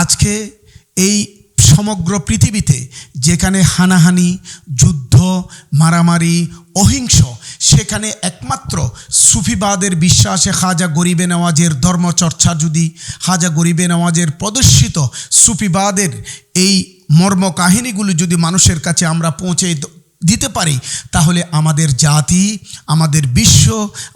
আজকে এই সমগ্র পৃথিবীতে যেখানে হানাহানি, যুদ্ধ, মারামারি, অহিংস, সেখানে একমাত্র সুফিবাদের বিশ্বাসে খাজা গরিবে নওয়াজের ধর্মচর্চা যদি খাজা গরিবে নওয়াজের প্রদর্শিত সুফিবাদের এই মর্ম কাহিনীগুলো যদি মানুষের কাছে আমরা পৌঁছে দিতে পারি, তাহলে আমাদের জাতি, আমাদের বিশ্ব,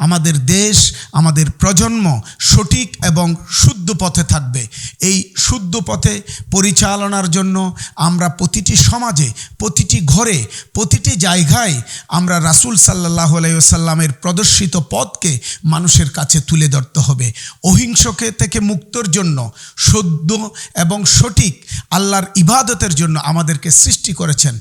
আমাদের দেশ, আমাদের প্রজন্ম সঠিক এবং শুদ্ধ পথে থাকবে। এই শুদ্ধ পথে পরিচালনার জন্য আমরা প্রতিটি সমাজে, প্রতিটি ঘরে, প্রতিটি জায়গায় আমরা রাসূল সাল্লাল্লাহু আলাইহি ওয়াসাল্লামের প্রদর্শিত পথকে মানুষের কাছে তুলে ধরতে হবে। অহিংসকে থেকে মুক্তর জন্য, সদ্য এবং সঠিক আল্লাহর ইবাদতের জন্য আমাদেরকে সৃষ্টি করেছেন।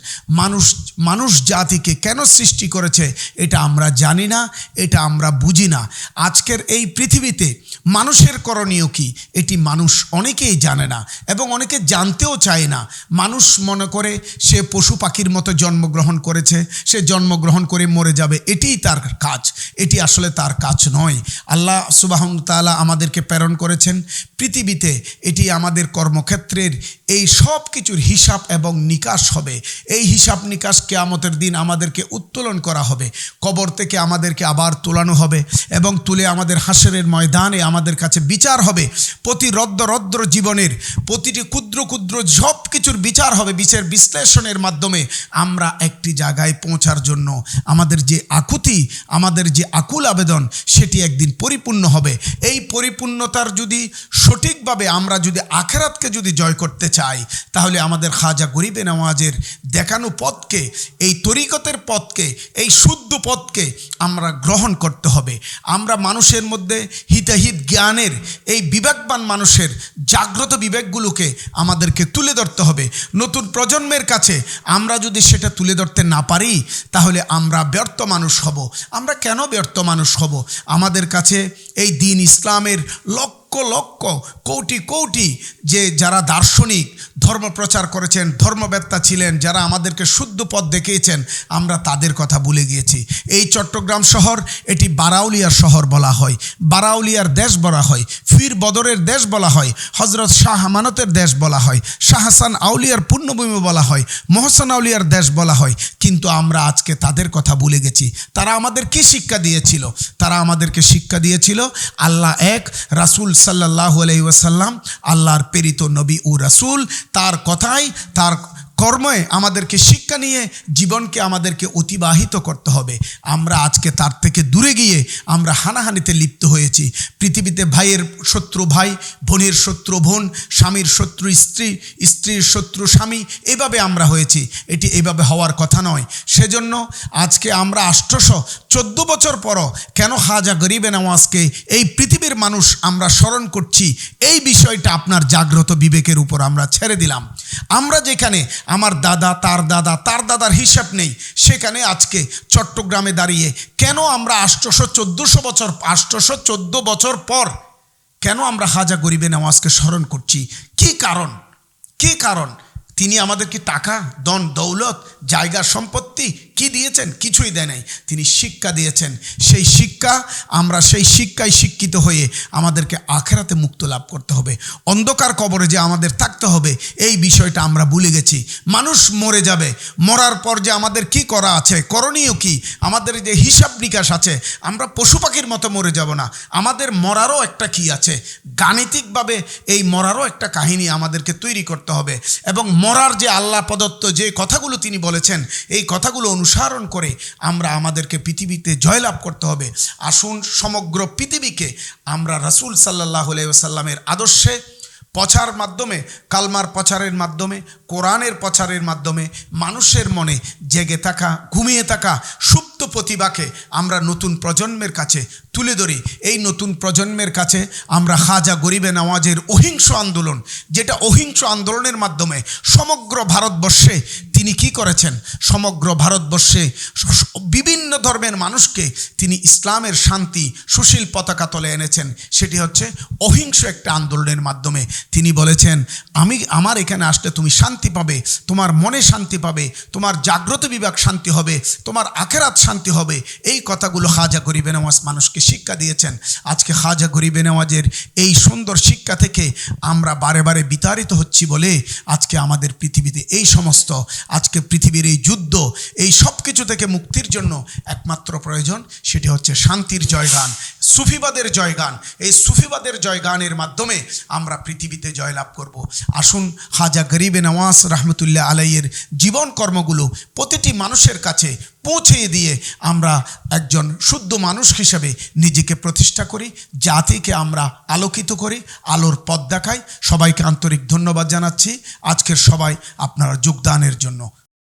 মানুষ জাতিকে কেন সৃষ্টি করেছে এটা আমরা জানি না, এটা আমরা বুঝি না। আজকের এই পৃথিবীতে মানুষের করণীয় কি এটি মানুষ অনেকেই জানে না এবং অনেকে জানতেও চায় না। মানুষ মনে করে সে পশু পাখির মতো জন্মগ্রহণ করেছে, সে জন্মগ্রহণ করে মরে যাবে, এটিই তার কাজ। এটি আসলে তার কাজ নয়। আল্লাহ সুবহানাহু ওয়া তাআলা আমাদেরকে প্রেরণ করেছেন পৃথিবীতে। এটি আমাদের কর্মক্ষেত্রের এই সব কিছুর হিসাব এবং নিকাশ হবে। এই হিসাব নিকাশ কিয়ামতের দিন আমাদেরকে উত্তোলন করা হবে, কবর থেকে আমাদেরকে আবার তোলানো হবে এবং তুলে আমাদের হাসরের ময়দানে আমাদের কাছে বিচার হবে। প্রতি রদ্র জীবনের প্রতিটি ক্ষুদ্র ক্ষুদ্র সব কিছুর বিচার হবে। বিচার বিশ্লেষণের মাধ্যমে আমরা একটি জায়গায় পৌঁছার জন্য আমাদের যে আকুতি, আমাদের যে আকুল আবেদন, সেটি একদিন পরিপূর্ণ হবে। এই পরিপূর্ণতার যদি সঠিকভাবে আমরা যদি আখিরাতকে যদি জয় করতে চাই, তাহলে আমাদের খাজা গরিবে নওয়াজের দেখানো পথকে, এই তরিকতের পথকে, এই শুদ্ধ পথকে আমরা গ্রহণ করতে হবে। আমরা মানুষের মধ্যে হিতাহিত জ্ঞানের এই বিবেকবান মানুষের জাগ্রত বিবেকগুলোকে আমাদেরকে তুলে ধরতে হবে। নতুন প্রজন্মের কাছে আমরা যদি সেটা তুলে ধরতে না পারি, তাহলে আমরা ব্যর্থ মানুষ হব। আমরা কেন ব্যর্থ মানুষ হব? আমাদের কাছে এই দ্বীন ইসলামের লক্ষ লক্ষ কোটি কোটি যে যারা দার্শনিক ধর্ম প্রচার করেছেন, ধর্মবেত্তা ছিলেন, যারা আমাদেরকে শুদ্ধ পথ দেখিয়েছেন, আমরা তাদের কথা ভুলে গিয়েছি। এই চট্টগ্রাম শহর, এটি বারাউলিয়ার শহর বলা হয়, বারাউলিয়ার দেশ বলা হয়, ফির বদরের দেশ বলা হয়, হজরত শাহ আমানতের দেশ বলা হয়, শাহ হাসান আউলিয়ার পুণ্যভূমি বলা হয়, মহসেন আউলিয়ার দেশ বলা হয়। কিন্তু আমরা আজকে তাদের কথা ভুলে গেছি। তারা আমাদের কি শিক্ষা দিয়েছিল? তারা আমাদেরকে শিক্ষা দিয়েছিল আল্লাহ এক, রাসূল সাল্লাল্লাহু আলাইহি ওয়াসাল্লাম আল্লাহর প্রেরিত নবী ও রাসূল। তার কথাই, তার কর্মে আমাদেরকে শিক্ষা নিয়ে জীবনকে আমাদেরকে অতিবাহিত করতে হবে। আমরা আজকে তার থেকে দূরে গিয়ে আমরা হানাহানিতে লিপ্ত হয়েছি। পৃথিবীতে ভাইয়ের শত্রু ভাই, বোনের শত্রু বোন, স্বামীর শত্রু স্ত্রী, স্ত্রীর শত্রু স্বামী, এভাবে আমরা হয়েছি। এটি এইভাবে হওয়ার কথা নয়। সেজন্য আজকে আমরা 814 বছর পরও কেন খাজা গরিবে নওয়াজকে এই পৃথিবীর মানুষ আমরা স্মরণ করছি, এই বিষয়টা আপনার জাগ্রত বিবেকের উপর আমরা ছেড়ে দিলাম। আমরা যেখানে আমার দাদা, তার দাদা, তার দাদার হিসাব নেই, সেখানে আজকে চট্টগ্রামে দাঁড়িয়ে কেন আমরা 814 বছর পর কেন আমরা খাজা গরিবে নওয়াজকে স্মরণ করছি? কি কারণ? কি কারণ? তিনি আমাদেরকে টাকা, ধন দৌলত, জায়গা সম্পত্তি কি দিয়েছেন? কিছুই দেয় নাই। তিনি শিক্ষা দিয়েছেন। সেই শিক্ষা, আমরা সেই শিক্ষায় শিক্ষিত হয়ে আমাদেরকে আখিরাতে মুক্ত লাভ করতে হবে। অন্ধকার কবরে যে আমাদের থাকতে হবে, এই বিষয়টা আমরা ভুলে গেছি। মানুষ মরে যাবে, মরার পর যে আমাদের কি করা আছে, করণীয় কি, আমাদের যে হিসাব নিকাশ আছে, আমরা পশু পাখির মতো মরে যাব না। আমাদের মরারও একটা কি আছে, গাণিতিকভাবে এই মরারও একটা কাহিনী আমাদেরকে তৈরি করতে হবে। এবং মরার যে আল্লাহ প্রদত্ত যে কথাগুলো তিনি বলেছেন, এই কথাগুলো অনুসরণ করে আমরা আমাদেরকে পৃথিবীতে জয়লাভ করতে হবে। আসুন সমগ্র পৃথিবীকে আমরা রাসূল সাল্লাল্লাহু আলাইহি ওয়াসাল্লামের আদর্শে প্রচার মাধ্যমে, কালমার প্রচারের মাধ্যমে, কোরআনের প্রচারের মাধ্যমে মানুষের মনে জেগে থাকা, ঘুমিয়ে থাকা সুপ্ত প্রতিভাকে আমরা নতুন প্রজন্মের কাছে তুলে ধরি। এই নতুন প্রজন্মের কাছে আমরা খাজা গরিবে নওয়াজের অহিংস আন্দোলন, যেটা অহিংস আন্দোলনের মাধ্যমে সমগ্র ভারতবর্ষে তিনি কি করেছেন, সমগ্র ভারতবর্ষে বিভিন্ন ধর্মের মানুষকে তিনি ইসলামের শান্তি সুশীল পতাকা তলে এনেছেন। সেটি হচ্ছে অহিংস একটা আন্দোলনের মাধ্যমে। তিনি বলেছেন, আমার এখানে আসলে তুমি শান্তি পাবে, তোমার মনে শান্তি পাবে, তোমার জাগ্রত বিবেক শান্তি হবে, তোমার আখিরাত শান্তি হবে। এই কথাগুলো খাজা গরিবে নওয়াজ মানুষকে শিক্ষা দিয়েছেন। আজকে খাজা গরিবে নওয়াজের এই সুন্দর শিক্ষা থেকে আমরা বারে বারে বিতাড়িত হচ্ছি বলে আজকে আমাদের পৃথিবীতে এই সমস্ত আজকে পৃথিবীর এই যুদ্ধ, এই সব কিছু থেকে মুক্তির জন্য একমাত্র প্রয়োজন সেটি হচ্ছে শান্তির জয়গান, সুফিবাদের জয়গান। এই সুফিবাদের জয়গানের মাধ্যমে আমরা পৃথিবীতে জয়লাভ করব। আসুন খাজা গরিবে নওয়াজ রহমতুল্লাহ আলাইয়ের জীবন কর্মগুলো প্রতিটি মানুষের কাছে পৌঁছে দিয়ে আমরা একজন শুদ্ধ মানুষ হিসেবে নিজেকে প্রতিষ্ঠা করি, জাতিকে আমরা আলোকিত করি, আলোর পথ দেখাই। সবাইকে আন্তরিক ধন্যবাদ জানাচ্ছি আজকের সবাই আপনারা যোগদানের জন্য।